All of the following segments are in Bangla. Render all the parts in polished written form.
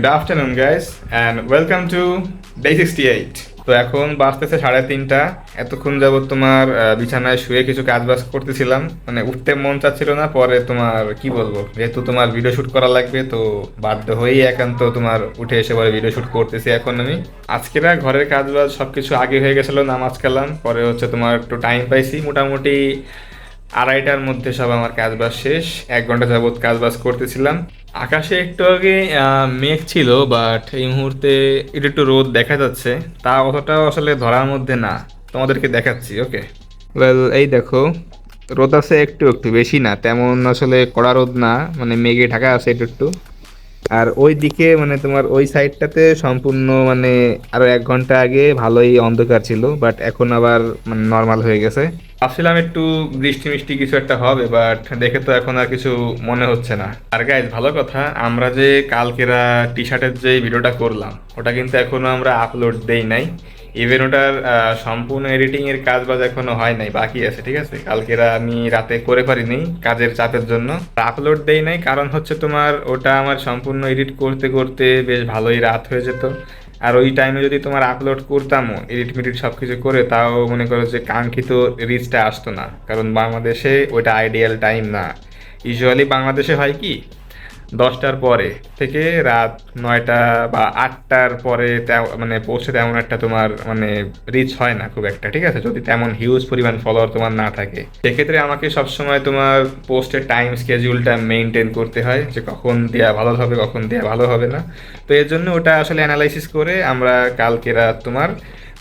Good afternoon, guys, and welcome to Day 68. তো এখন বাজতেছে 3:30। এতক্ষণ যাবত তোমার বিছানায় শুয়ে কিছু কাজ বাজ করতেছিলাম, মানে উঠতে মন চাচ্ছিল না। পরে তোমার কি বলবো, যেহেতু তোমার ভিডিও শুট করা লাগবে তো বাধ্য হয়েই একান্ত তোমার উঠে এসে পরে ভিডিও শুট করতেছি। এখন আমি আজকেরা ঘরের কাজ বাজ সবকিছু আগে হয়ে গেছিলো, নামাজ কালাম, পরে হচ্ছে তোমার একটু টাইম পাইছি, মোটামুটি 2:30টার মধ্যে সব আমার কাজবাজ শেষ। 1 ঘন্টা যাবত কাজবাজ করতেছিলাম। আকাশে একটু আগে মেঘ ছিল, বাট এই মুহূর্তে একটু একটু রোদ দেখা যাচ্ছে। তা অতটাও আসলে ধরার মধ্যে না, তোমাদেরকে দেখাচ্ছি। ওকে, ওয়েল, এই দেখো, রোদ আছে একটু একটু, বেশি না, তেমন আসলে কড়া রোদ না, মানে মেঘে ঢাকা আছে একটু একটু। আর ওই দিকে মানে তোমার ওই সাইডটাতে সম্পূর্ণ মানে আরো 1 ঘন্টা আগে ভালোই অন্ধকার ছিল, বাট এখন আবার মানে নর্মাল হয়ে গেছে। ভাবছিলাম একটু বৃষ্টি মিষ্টি কিছু একটা হবে, বাট দেখে তো এখন আর কিছু মনে হচ্ছে না। আর গাইজ, ভালো কথা, আমরা যে কালকেরা টি শার্টের যে ভিডিওটা করলাম ওটা কিন্তু এখনো আমরা আপলোড দেই নাই। ইভেন ওটার সম্পূর্ণ এডিটিং এর কাজ বাজ এখনো হয় নাই, বাকি আছে। ঠিক আছে, কালকেরা আমি রাতে করে পারিনি কাজের চাপের জন্য, আপলোড দেই নাই। কারণ হচ্ছে তোমার ওটা আমার সম্পূর্ণ এডিট করতে করতে বেশ ভালোই রাত হয়ে যেত। আর ওই টাইমে যদি তোমার আপলোড করতামও এডিট মিডিট সব কিছু করে, তাও মনে করো যে কাঙ্ক্ষিত রিচটা আসতো না। কারণ বাংলাদেশে ওইটা আইডিয়াল টাইম না। ইউজুয়ালি বাংলাদেশে হয় কি, 10টার পরে থেকে রাত 9টা বা 8টার পরে মানে পোস্টে তেমন একটা তোমার মানে রিচ হয় না খুব একটা। ঠিক আছে, যদি তেমন হিউজ পরিমাণ ফলোয়ার তোমার না থাকে, সেক্ষেত্রে আমাকে সবসময় তোমার পোস্টের টাইম স্কেডিউলটা মেনটেন করতে হয়, যে কখন দেওয়া ভালো হবে কখন দেওয়া ভালো হবে না। তো এর জন্য ওটা আসলে অ্যানালাইসিস করে আমরা কালকে রাত তোমার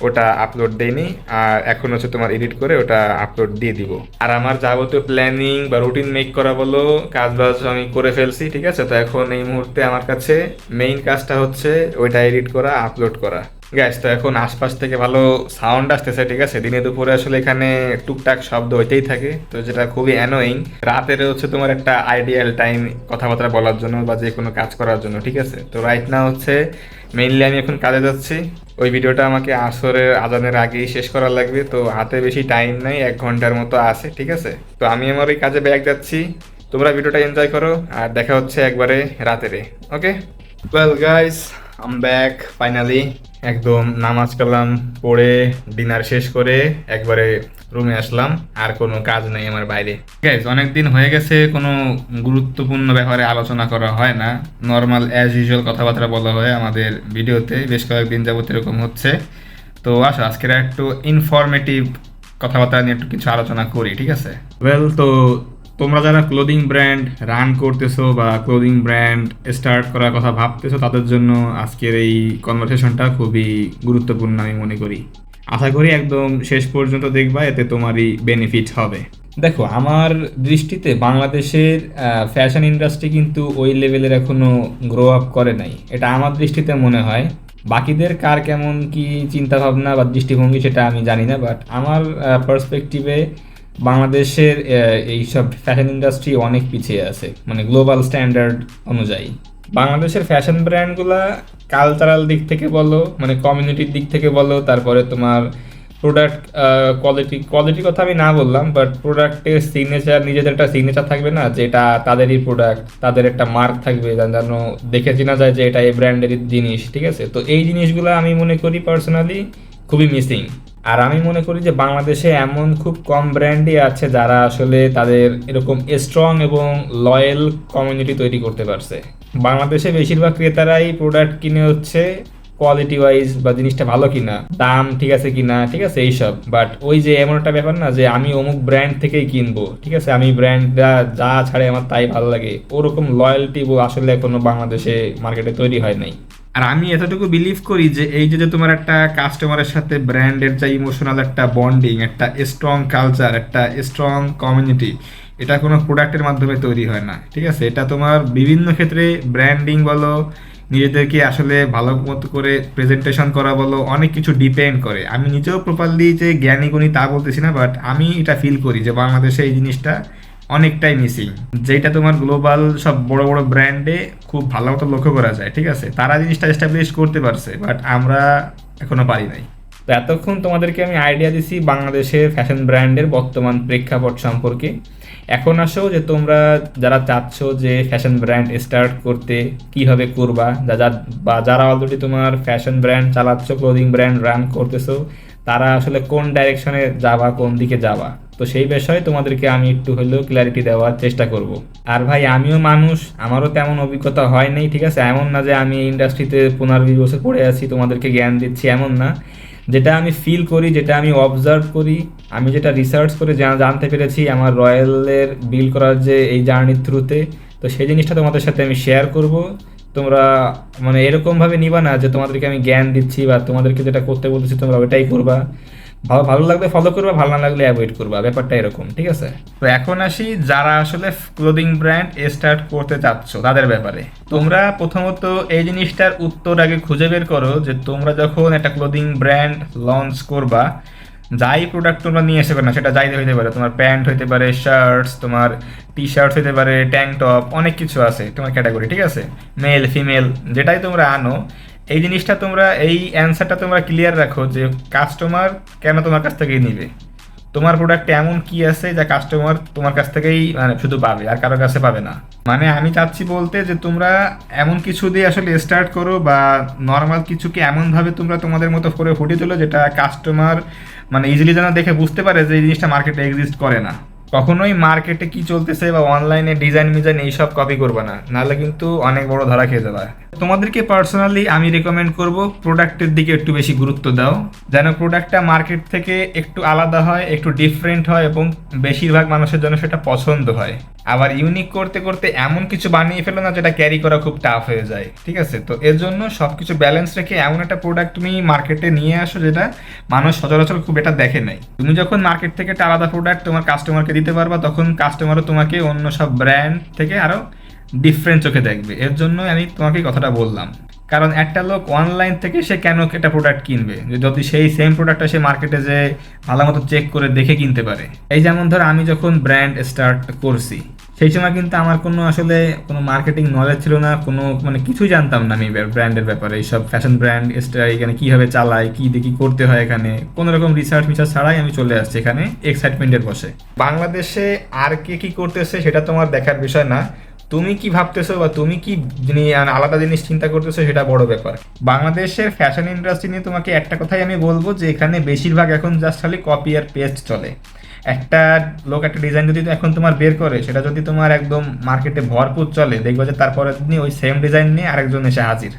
ওটা আপলোড দেইনি। আর এখন হচ্ছে তোমার এডিট করে ওটা আপলোড দিয়ে দিব। আর আমার যাবতীয় প্ল্যানিং বা রুটিন মেক করা বলো কাজ বাজ আমি করে ফেলছি। ঠিক আছে, তো এখন এই মুহূর্তে আমার কাছে মেইন কাজটা হচ্ছে ওইটা এডিট করা, আপলোড করা। গ্যাস, তো এখন আশপাশ থেকে ভালো সাউন্ড আসতেছে। ঠিক আছে, দিনে দুপুরে আসলে এখানে টুকটাক শব্দ হইতেই থাকে, তো যেটা খুবই অ্যানোয়িং। রাতের হচ্ছে তোমার একটা আইডিয়াল টাইম কথাবার্তা বলার জন্য বা যে কোনো কাজ করার জন্য। ঠিক আছে, তো রাইট না হচ্ছে মেইনলি আমি এখন কাজে যাচ্ছি। ওই ভিডিওটা আমাকে আসরের আজানের আগেই শেষ করা লাগবে, তো হাতে বেশি টাইম নাই, 1 ঘন্টার মতো আছে। ঠিক আছে, তো আমি আমার ওই কাজে ব্যাক যাচ্ছি। তোমরা ভিডিওটা এনজয় করো, আর দেখা হচ্ছে একবারে রাতেরে। Okay, well guys, I'm back finally. একদম নামাজ কালাম পড়ে ডিনার শেষ করে একবারে রুমে আসলাম। আর কোনো কাজ নেই আমার বাইরে। গাইস, অনেকদিন হয়ে গেছে কোনো গুরুত্বপূর্ণ ব্যাপারে আলোচনা করা হয় না, নর্মাল অ্যাজ ইউজুয়াল কথাবার্তা বলা হয় আমাদের ভিডিওতে। বেশ কয়েকদিন যাবত এরকম হচ্ছে। তো আসো আজকের একটু ইনফরমেটিভ কথাবার্তা নিয়ে একটু কিছু আলোচনা করি। ঠিক আছে, ওয়েল, তো তোমরা যারা ক্লোদিং ব্র্যান্ড রান করতেছো বা ক্লোদিং ব্র্যান্ড স্টার্ট করার কথা ভাবতেছো, তাদের জন্য আজকের এই কনভারসেশনটা খুবই গুরুত্বপূর্ণ আমি মনে করি। আশা করি একদম শেষ পর্যন্ত দেখবা, এতে তোমারই বেনিফিট হবে। দেখো, আমার দৃষ্টিতে বাংলাদেশের ফ্যাশন ইন্ডাস্ট্রি কিন্তু ওই লেভেলের এখনো গ্রো আপ করে নাই, এটা আমার দৃষ্টিতে মনে হয়। বাকিদের কার কেমন কি চিন্তা ভাবনা বা দৃষ্টিভঙ্গি সেটা আমি জানি না, বাট আমার পার্সপেক্টিভে বাংলাদেশের এইসব ফ্যাশন ইন্ডাস্ট্রি অনেক পিছিয়ে আছে, মানে গ্লোবাল স্ট্যান্ডার্ড অনুযায়ী। বাংলাদেশের ফ্যাশন ব্র্যান্ডগুলা কালচারাল দিক থেকে বলো, মানে কমিউনিটির দিক থেকে বলো, তারপরে তোমার প্রোডাক্ট কোয়ালিটির কথা আমি না বললাম, বাট প্রোডাক্টের সিগনেচার, নিজেদের একটা সিগনেচার থাকবে না, যেটা তাদেরই প্রোডাক্ট, তাদের একটা মার্ক থাকবে যেন দেখে চেনা যায় যে এটা এই ব্র্যান্ডেরই জিনিস। ঠিক আছে, তো এই জিনিসগুলো আমি মনে করি পার্সোনালি খুবই মিসিং। আর আমি মনে করি যে বাংলাদেশে এমন খুব কম ব্র্যান্ডই আছে যারা আসলে তাদের এরকম স্ট্রং এবং লয়াল কমিউনিটি তৈরি করতে পারছে। বাংলাদেশে বেশিরভাগ ক্রেতারাই প্রোডাক্ট কিনে হচ্ছে কোয়ালিটি ওয়াইজ, বা জিনিসটা ভালো কিনা, দাম ঠিক আছে কিনা, ঠিক আছে, এইসব। বাট ওই যে এমন একটা ব্যাপার না যে আমি অমুক ব্র্যান্ড থেকেই কিনবো, ঠিক আছে, আমি ব্র্যান্ডটা যা ছাড়ে আমার তাই ভালো লাগে, ওরকম লয়্যালটি আসলে এখনো বাংলাদেশে মার্কেটে তৈরি হয় নাই। আর আমি এতটুকু বিলিভ করি যে এই যে তোমার একটা কাস্টমারের সাথে ব্র্যান্ডের যে ইমোশনাল একটা বন্ডিং, একটা স্ট্রং কালচার, একটা স্ট্রং কমিউনিটি, এটা কোনো প্রোডাক্টের মাধ্যমে তৈরি হয় না। ঠিক আছে, এটা তোমার বিভিন্ন ক্ষেত্রে ব্র্যান্ডিং বলো, নিজেদেরকে আসলে ভালো মতো করে প্রেজেন্টেশন করা বলো, অনেক কিছু ডিপেন্ড করে। আমি নিজেও প্রপারলি যে জ্ঞানী গুণী তা বলতেছি না, বাট আমি এটা ফিল করি যে বাংলাদেশে এই জিনিসটা অনেকটাই মিসিং, যেটা তোমার গ্লোবাল সব বড় বড় ব্র্যান্ডে খুব ভালো মতো লক্ষ্য করা যায়। ঠিক আছে, তারা জিনিসটা এস্টাবলিশ করতে পারছে, বাট আমরা এখনো পারি নাই। তো এতক্ষণ তোমাদেরকে আমি আইডিয়া দিছি বাংলাদেশের ফ্যাশন ব্র্যান্ডের বর্তমান প্রেক্ষাপট সম্পর্কে। এখন আসো যে তোমরা যারা চাচ্ছ যে ফ্যাশন ব্র্যান্ড স্টার্ট করতে কিভাবে করবা, বা যারা অলরেডি তোমার ফ্যাশন ব্র্যান্ড চালাচ্ছ, ক্লোদিং ব্র্যান্ড রান করতেছো, তারা আসলে কোন ডাইরেকশনে যাবা, কোন দিকে যাবা। তো সেই বিষয়ে তোমাদেরকে আমি একটু হলেও ক্ল্যারিটি দেওয়ার চেষ্টা করব। আর ভাই আমিও মানুষ, আমারও তেমন অভিজ্ঞতা হয় নাই, ঠিক আছে? এমন না যে আমি এই ইন্ডাস্ট্রিতে 15-20 বছর পড়ে আছি তোমাদেরকে জ্ঞান দিচ্ছি, এমন না। যেটা আমি ফিল করি, যেটা আমি অবজার্ভ করি, আমি যেটা রিসার্চ করে জানতে পেরেছি আমার রয়্যালের বিল করার যে এই জার্নির থ্রুতে, তো সেই জিনিসটা তোমাদের সাথে আমি শেয়ার করব। তোমরা মানে এরকমভাবে নিবা না যে তোমাদেরকে আমি জ্ঞান দিচ্ছি বা তোমাদেরকে যেটা করতে বলতেছি তোমরা ওইটাই করবা। ভালো ভালো লাগলে ফলো করবা, ভালো না লাগলে অ্যাভয়েড করবা, ব্যাপারটা এরকম, ঠিক আছে? তো এখন আসি যারা আসলে ক্লোদিং ব্র্যান্ড স্টার্ট করতে চাচ্ছ তাদের ব্যাপারে। তোমরা প্রথমত এই জিনিসটার উত্তর আগে খুঁজে বের করো যে তোমরা যখন একটা ক্লোদিং ব্র্যান্ড লঞ্চ করবা, যাই প্রোডাক্ট তোমরা নিয়ে আসবে না, সেটা যাই হইতে পারে, তোমার প্যান্ট হইতে পারে, শার্টস, তোমার টি শার্ট হইতে পারে, ট্যাঙ্ক টপ, অনেক কিছু আছে তোমার ক্যাটাগরি, ঠিক আছে? মেল ফিমেল যেটাই তোমরা আনো, এই জিনিসটা তোমরা, এই অ্যান্সারটা তোমরা ক্লিয়ার রাখো যে কাস্টমার কেন তোমার কাছ থেকেই নিবে। তোমার প্রোডাক্টে এমন কি আছে যা কাস্টমার তোমার কাছ থেকেই মানে শুধু পাবে, আর কারোর কাছে পাবে না। মানে আমি চাচ্ছি বলতে যে তোমরা এমন কিছু দিয়ে আসলে স্টার্ট করো, বা নর্মাল কিছুকে এমনভাবে তোমরা তোমাদের মতো করে ফুটিয়ে তোলো যেটা কাস্টমার মানে ইজিলি যেন দেখে বুঝতে পারে যে এই জিনিসটা মার্কেটে এক্সিস্ট করে না। কখনোই মার্কেটে কি চলতেছে বা অনলাইনে ডিজাইন মিজাইন এইসব কপি করবে না, নাহলে কিন্তু অনেক বড় ধরা খেয়ে যাবে। তোমাদেরকে পার্সোনালি আমি রেকমেন্ড করব প্রোডাক্টের দিকে একটু বেশি গুরুত্ব দাও, যেন প্রোডাক্টটা মার্কেট থেকে একটু আলাদা হয়, একটু ডিফারেন্ট হয়, এবং বেশিরভাগ মানুষের জন্য সেটা পছন্দ হয়। আবার ইউনিক করতে করতে এমন কিছু বানিয়ে ফেলো না যেটা ক্যারি করা খুব টাফ হয়ে যায়, ঠিক আছে? তো এর জন্য সব কিছু ব্যালেন্স রেখে এমন একটা প্রোডাক্ট তুমি মার্কেটে নিয়ে আসো যেটা মানুষ সচরাচর খুব এটা দেখে নাই। তুমি যখন মার্কেট থেকে একটা আলাদা প্রোডাক্ট তোমার কাস্টমারকে দিতে পারবা, তখন কাস্টমারও তোমাকে অন্য সব ব্র্যান্ড থেকে আরও ডিফারেন্ট চোখে দেখবে। এর জন্য আমি তোমাকে কথাটা বললাম। কারণ একটা লোক অনলাইন থেকে সে কেন একটা প্রোডাক্ট কিনবে যদি সেই সেম প্রোডাক্টটা সে মার্কেটে যে ভালো মতো চেক করে দেখে কিনতে পারে? এই যেমন ধর আমি যখন ব্র্যান্ড স্টার্ট করছি, সেই সময় কিন্তু আমার কোনো আসলে কোনো মার্কেটিং নলেজ ছিল না, কোনো মানে কিছুই জানতাম না আমি ব্র্যান্ডের ব্যাপারে। এইসব ফ্যাশন ব্র্যান্ড এখানে কীভাবে চালায়, কী দেখি করতে হয়, এখানে কোনো রকম রিসার্চ ছাড়াই আমি চলে আসছি এখানে এক্সাইটমেন্টের বসে। বাংলাদেশে আর কে কী করতেছে সেটা তোমার দেখার বিষয় না, তুমি কি ভাবতেছো বা তুমি কি আলাদা জিনিস চিন্তা করতেছো সেটা বড় ব্যাপার। বাংলাদেশের ফ্যাশন ইন্ডাস্ট্রি নিয়ে তোমাকে একটা কথাই আমি বলবো যে এখানে বেশিরভাগ এখন জাস্ট খালি কপি আর পেস্ট চলে। একটা লোক একটা ডিজাইন যদি এখন তোমার বের করে, সেটা যদি তোমার একদম মার্কেটে ভরপুর চলে, দেখবো যে তারপরে দিনই ওই সেম ডিজাইন নিয়ে আরেকজন এসে হাজির।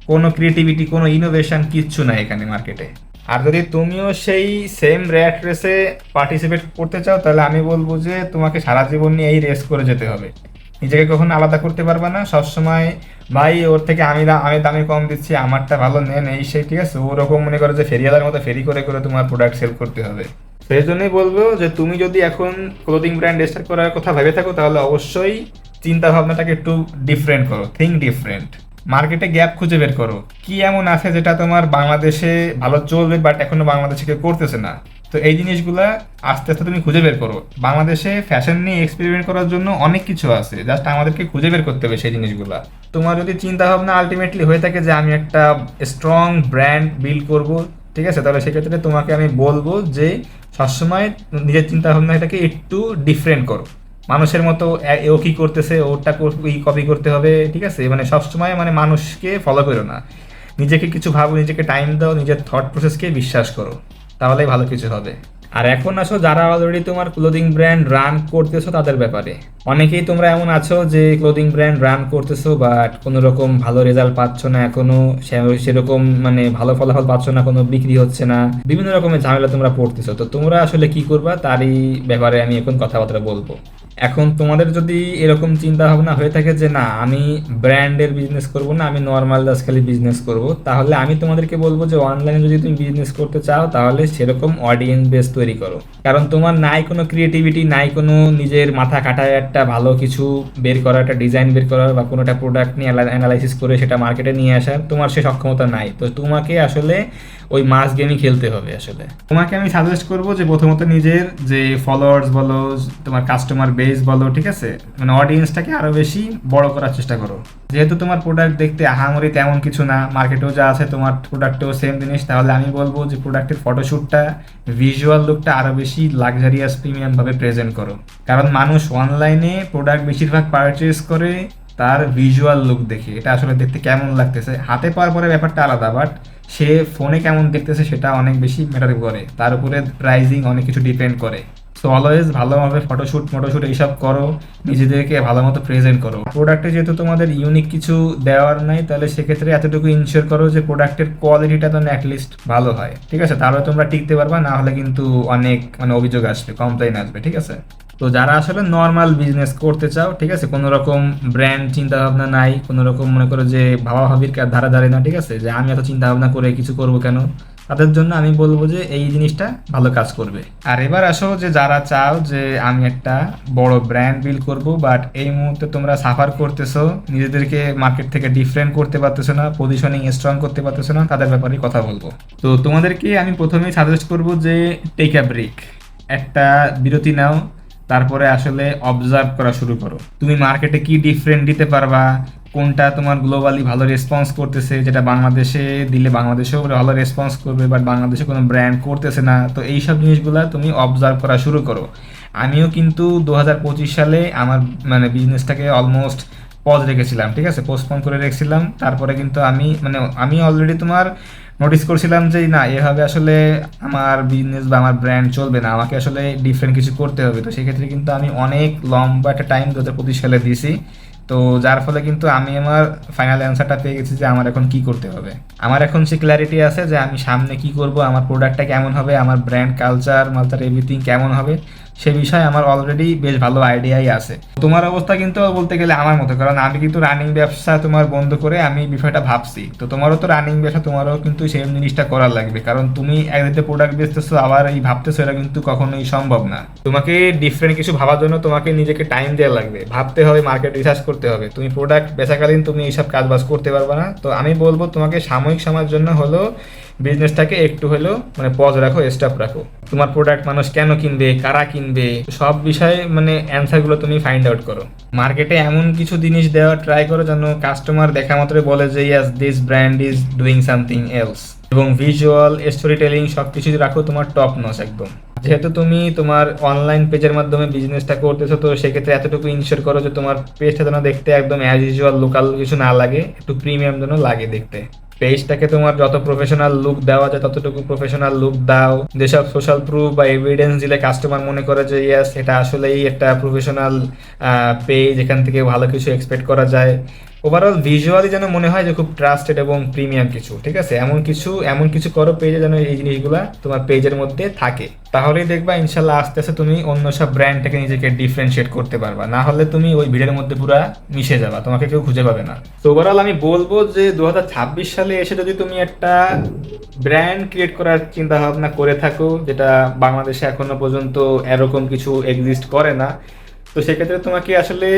কোনো ক্রিয়েটিভিটি, কোনো ইনোভেশন কিচ্ছু নাই এখানে মার্কেটে। আর যদি তুমিও সেই সেম র্যাট রেসে পার্টিসিপেট করতে চাও, তাহলে আমি বলবো যে তোমাকে সারা জীবন নিয়ে এই রেস করে যেতে হবে। নিজেকে কখনো আলাদা করতে পারবে না, সবসময় ভাই ওর থেকে আমি দামে কম দিচ্ছি, আমারটা ভালো নেন, এই সেই, ঠিক আছে? ওরকম মনে করো যে ফেরিওয়ালার মতো ফেরি করে করে তোমার প্রোডাক্ট সেল করতে হবে। সেই জন্যই বলবো যে তুমি যদি এখন ক্লোদিং ব্র্যান্ড স্টার্ট করার কথা ভেবে থাকো, তাহলে অবশ্যই চিন্তা ভাবনাটাকে একটু ডিফারেন্ট করো, থিঙ্ক ডিফারেন্ট। মার্কেটে গ্যাপ খুঁজে বের করো, কি এমন আছে যেটা তোমার বাংলাদেশে ভালো চলবে বাট এখনো বাংলাদেশে কেউ করতেছে না। তো এই জিনিসগুলা আস্তে আস্তে তুমি খুঁজে বের করো। বাংলাদেশে ফ্যাশন নিয়ে এক্সপেরিমেন্ট করার জন্য অনেক কিছু আছে, জাস্ট আমাদেরকে খুঁজে বের করতে হবে সেই জিনিসগুলা। তোমার যদি চিন্তা ভাবনা আলটিমেটলি হয়ে থাকে যে আমি একটা স্ট্রং ব্র্যান্ড বিল্ড করব, ঠিক আছে, তাহলে সেক্ষেত্রে তোমাকে আমি বলবো যে সবসময় নিজের চিন্তা ভাবনাটাকে একটু ডিফারেন্ট করো। মানুষের মতো ও কী করতেছে ওটা কপি করতে হবে, ঠিক আছে? মানে সবসময় মানে মানুষকে ফলো করো না, নিজেকে কিছু ভাবো, নিজেকে টাইম দাও, নিজের থট প্রসেসকে বিশ্বাস করো, তাহলেই ভালো কিছু হবে। আর এখন আসো যারা অলরেডি তোমার ক্লোদিং ব্র্যান্ড রান করতেছো তাদের ব্যাপারে। অনেকেই তোমরা এমন আছো যে ক্লোদিং ব্র্যান্ড রান করতেছো বাট কোনো রকম ভালো রেজাল্ট পাচ্ছ না, এখনো সেরকম মানে ভালো ফলাফল পাচ্ছ না, কোনো বিক্রি হচ্ছে না, বিভিন্ন রকমের ঝামেলা তোমরা পড়তেছো। তো তোমরা আসলে কি করবা তারই ব্যাপারে আমি এখন কথাবার্তা বলবো। এখন তোমাদের যদি এরকম চিন্তা ভাবনা হয়ে থাকে যে না আমি ব্র্যান্ডের বিজনেস করব না, আমি নর্মাল জাস্ট খালি বিজনেস করব, তাহলে আমি তোমাদেরকে বলবো যে অনলাইনে যদি তুমি বিজনেস করতে চাও তাহলে সেরকম অডিয়েন্স বেস তৈরি করো। কারণ তোমার নাই কোনো ক্রিয়েটিভিটি, নাই কোনো নিজের মাথা খাটায় একটা ভালো কিছু বের করা, একটা ডিজাইন বের করার, বা কোনো একটা প্রোডাক্ট নিয়ে অ্যানালাইসিস করে সেটা মার্কেটে নিয়ে আসার তোমার সে সক্ষমতা নাই। তো তোমাকে আসলে ওই মাস গেমই খেলতে হবে। আসলে তোমাকে আমি সাজেস্ট করবো যে প্রথমত নিজের যে ফলোয়ার্স বলো, তোমার কাস্টমার বেস পেজ বলো, ঠিক আছে, মানে অডিয়েন্সটাকে আরো বেশি বড় করার চেষ্টা করো। যেহেতু তোমার প্রোডাক্ট দেখতে আহামরি তেমন কিছু না, মার্কেটেও যা আছে তোমার প্রোডাক্টেও সেম জিনিস, তাহলে আমি বলবো যে প্রোডাক্টের ফটোশ্যুটটা, ভিজুয়াল লুকটা আরো বেশি লাক্সারিয়াস প্রিমিয়াম ভাবে প্রেজেন্ট করো। কারণ মানুষ অনলাইনে প্রোডাক্ট বেশিরভাগ পারচেজ করে তার ভিজুয়াল লুক দেখে, এটা আসলে দেখতে কেমন লাগতেছে, হাতে পাওয়ার পরে ব্যাপারটা আলাদা, বাট সে ফোনে কেমন দেখতেছে সেটা অনেক বেশি ম্যাটার করে, তার উপরে প্রাইজিং অনেক কিছু ডিপেন্ড করে। সো অলওয়েজ ভালোভাবে ফটোশ্যুট এইসব করো, নিজেদেরকে ভালো মতো প্রেজেন্ট করো। প্রোডাক্টে যেহেতু তোমাদের ইউনিক কিছু দেওয়ার নাই, তাহলে সেক্ষেত্রে এতটুকু ইনশিওর করো যে প্রোডাক্টের কোয়ালিটিটা তো অ্যাটলিস্ট ভালো হয়, ঠিক আছে, তাহলে তোমরা টিকতে পারবা, না হলে কিন্তু অনেক মানে অভিযোগ আসবে, কমপ্লেইন আসবে, ঠিক আছে। তো যারা আসলে নর্মাল বিজনেস করতে চাও, ঠিক আছে, কোনো রকম ব্র্যান্ড চিন্তা ভাবনা নাই, কোনো রকম মনে করো যে ভাবাভাবির ধারা ধারে না, ঠিক আছে, যে আমি এত চিন্তা ভাবনা করে কিছু করব কেন, তাদের জন্য আমি বলবো যে এই জিনিসটা ভালো কাজ করবে। আর এবার আসো যে যারা চাও যে আমি একটা বড় ব্র্যান্ড বিল্ড করব, বাট এই মুহূর্তে তোমরা সাফার করতেছো, নিজেদেরকে মার্কেট থেকে ডিফারেন্ট করতে পারতেছো না, পজিশনিং স্ট্রং করতে পারতেছো না, তাদের ব্যাপারে কথা বলবো। তো তোমাদেরকে আমি প্রথমেই সাজেস্ট করব যে টেক আ ব্রেক, একটা বিরতি নাও, তারপরে আসলে অবজার্ভ করা শুরু করো। তুমি মার্কেটে কি ডিফারেন্ট দিতে পারবা, কোনটা তোমার গ্লোবালি ভালো রেসপন্স করতেছে, যেটা বাংলাদেশে দিলে বাংলাদেশেও ভালো রেসপন্স করবে, বাট বাংলাদেশে কোনো ব্র্যান্ড করতেছে না, তো এই সব জিনিসগুলো তুমি অবজার্ভ করা শুরু করো। আমিও কিন্তু 2025 সালে আমার মানে বিজনেসটাকে অলমোস্ট পজ রেখেছিলাম, ঠিক আছে, পোস্টপোন করে রেখেছিলাম। তারপরে কিন্তু আমি অলরেডি তোমার নোটিস করছিলাম যে না, এভাবে আসলে আমার বিজনেস বা আমার ব্র্যান্ড চলবে না, আমাকে আসলে ডিফারেন্ট কিছু করতে হবে। তো সেক্ষেত্রে কিন্তু আমি অনেক লম্বা একটা টাইম 2025 সালে দিয়েছি। তো যার ফলে কিন্তু আমি আমার ফাইনাল অ্যান্সারটা পেয়ে গেছি যে আমার এখন কি করতে হবে। আমার এখন সে ক্ল্যারিটি আছে যে আমি সামনে কি করব, আমার প্রোডাক্টটা কেমন হবে, আমার ব্র্যান্ড কালচার মালচার এভরিথিং কেমন হবে, সে বিষয়ে আমার অলরেডি বেশ ভালো আইডিয়াই আছে। তোমার অবস্থা কিন্তু বলতে গেলে আমার মতো, কারণ আমি কিন্তু রানিং ব্যবসা তোমার বন্ধ করে আমি বিষয়টা ভাবছি। তো তোমারও তো রানিং ব্যবসা, তোমারও কিন্তু সেম জিনিসটা করার লাগবে, কারণ তুমি একদিকে প্রোডাক্ট বেচতেছো আবার এই ভাবতেছো, এটা কিন্তু কখনোই সম্ভব না। তোমাকে ডিফারেন্ট কিছু ভাবার জন্য তোমাকে নিজেকে টাইম দেওয়া লাগবে, ভাবতে হবে, মার্কেট রিসার্চ করতে হবে। তুমি প্রোডাক্ট বেচাকালীন তুমি এইসব কাজবাজ করতে পারবে না। তো আমি বলবো তোমাকে সাময়িক সময়ের জন্য হলো বিজনেসটাকে একটু হলেও মানে পজ রাখো, স্টপ রাখো। তোমার প্রোডাক্ট মানুষ কেন কিনবে, কারা কিনবে, সব বিষয়ে মানে অ্যান্সারগুলো তুমি ফাইন্ড আউট করো। মার্কেটে এমন কিছু জিনিস দেওয়ার ট্রাই করো যেন কাস্টমার দেখা মাত্রই বলে যে yes this brand is doing something else. এবং ভিজুয়াল, স্টোরি টেলিং সব কিছু রাখো তোমার টপ নচ একদম। যেহেতু তুমি তোমার অনলাইন পেজের মাধ্যমে বিজনেসটা করতেছো, তো সেক্ষেত্রে এতটুকু ইনশিওর করো যে তোমার পেজটা যেন দেখতে একদম অ্যাজ ইউজুয়াল লোকাল কিছু না লাগে, একটু প্রিমিয়াম যেন লাগে দেখতে। পেজটাকে তোমার যত প্রফেশনাল লুক দেওয়া যায় ততটুকু প্রফেশনাল লুক দাও। যেসব সোশ্যাল প্রুফ বা এভিডেন্স দিলে কাস্টমার মনে করে যে ইয়াস এটা আসলেই একটা প্রফেশনাল পেজ, এখান থেকে ভালো কিছু এক্সপেক্ট করা যায়। ওভারঅল ভিজুয়ালি যেন মনে হয় যে খুব ট্রাস্টেড এবং প্রিমিয়াম কিছু, ঠিক আছে, এমন কিছু করো পেজে যেন এই জিনিসগুলা তোমার পেজের মধ্যে থাকে। তাহলেই দেখবা ইনশাল্লাহ আস্তে আস্তে তুমি অন্য সব ব্র্যান্ড থেকে নিজেকে ডিফারেন্সিয়েট করতে পারবা, না হলে তুমি ওই ভিড়ের মধ্যে পুরো মিশে যাবা, তোমাকে কেউ খুঁজে পাবে না। তো ওভারঅল আমি বলবো যে 2026 সালে এসে যদি তুমি একটা ব্র্যান্ড ক্রিয়েট করার চিন্তা ভাবনা করে থাকো, যেটা বাংলাদেশে এখনো পর্যন্ত এরকম কিছু এক্সিস্ট করে না, তো সেক্ষেত্রে তোমাকে আসলে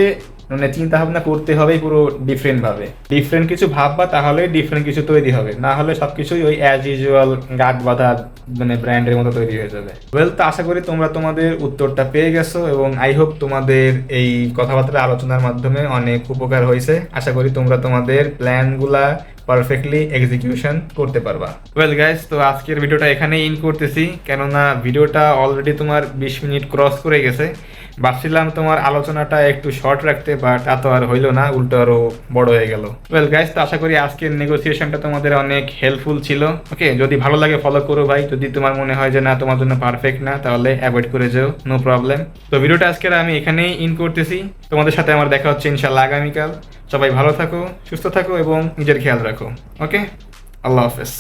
মানে চিন্তা ভাবনা করতে হবে পুরো ডিফারেন্ট কিছু ভাববা, তাহলে ডিফারেন্ট কিছু তৈরি হবে, না হলে সবকিছুই ওই অ্যাজ ইউজুয়াল গাঁট বাঁধা মানে ব্র্যান্ডের মতো তৈরি হয়ে যাবে। ওয়েল, তো আশা করি তোমরা তোমাদের উত্তরটা পেয়ে গেছো এবং আই হোপ তোমাদের এই কথাবার্তা আলোচনার মাধ্যমে অনেক উপকার হয়েছে। আশা করি তোমরা তোমাদের প্ল্যানগুলা পারফেক্টলি এক্সিকিউশন করতে পারবা। ওয়েল গাইস, তো আজকের ভিডিওটা এখানেই ইন করতেছি, কেননা ভিডিওটা অলরেডি তোমার 20 মিনিট ক্রস করে গেছে। ভাবছিলাম তোমার আলোচনাটা একটু শর্ট রাখতে, বাট তা তো আর হইলো না, উল্টো আরো বড় হয়ে গেল। ওয়েল গাইস, তো আশা করি আজকের নেগোসিয়েশনটা তোমাদের অনেক হেল্পফুল ছিল। ওকে, যদি ভালো লাগে ফলো করো ভাই, যদি তোমার মনে হয় যে না তোমার জন্য পারফেক্ট না, তাহলে অ্যাভয়েড করে যাও, নো প্রবলেম। তো ভিডিওটা আজকের আমি এখানেই ইন করতেছি, তোমাদের সাথে আমার দেখা হচ্ছে ইনশাল্লাহ আগামীকাল। সবাই ভালো থাকো, সুস্থ থাকো এবং নিজের খেয়াল রাখো। ওকে, আল্লাহ হাফেজ।